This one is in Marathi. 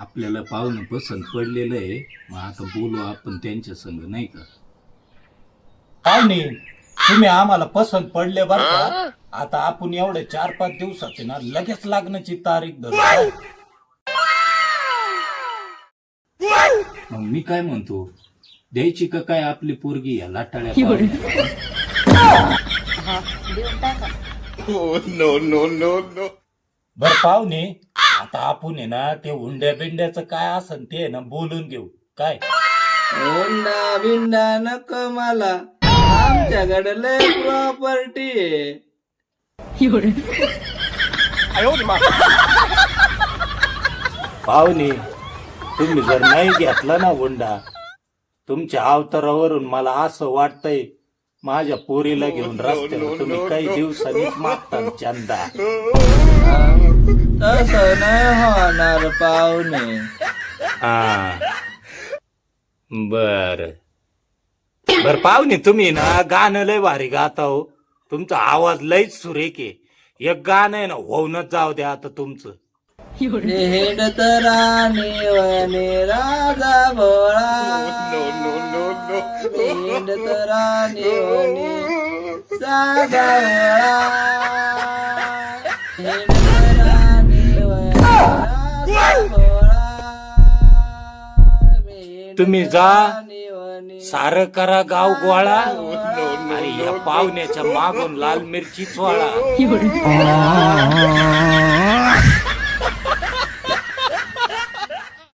आपल्याला पाहुणं पसंत पडलेलं आहे. मग आता बोलू आपण त्यांच्या संग, नाही का? पाहुणे, तुम्ही आम्हाला पसंत पडले बर का. आता आपण एवढे 4-5 दिवसात आहे ना लगेच लग्नाची तारीख धरू काय? मग मी काय म्हणतो, द्यायची का काय आपली पोरगी या लाटाळ्या पाहुण्याला? हा देऊन टाका. बर पाहुणे, आता आपण आहे ना ते हुंड्या बिंड्याचं काय असन ते आहे ना बोलून घेऊ काय. होंडा बिंडा नको मला, आमच्याकडे लय प्रॉपर्टी आहे. पाहुणे, तुम्ही जर नाही घेतला ना हुंडा, तुमच्या अवतारावरून मला असं वाटतंय माझ्या पोरीला घेऊन रस्त्यावर तुम्ही काही दिवसांनीच मागता चंदा. तसं नाही होणार पाहुणे. हा बर बर पाहुणे, तुम्ही ना गाणं लय भारी गाता हो. तुमचा आवाज लयच सुरेख आहे. एक गाणं आहे ना होऊनच जाऊ द्या आता तुमचं. हेडत राणी वने राजा भोळा, हेडत राणी वने साधा भोळा, हेडत राणी वने राजा भोळा, तुम्ही जा, राणी वने सारं करा गाव गोळा आणि या पाहुण्याच्या मागून लाल मिरची चोळा.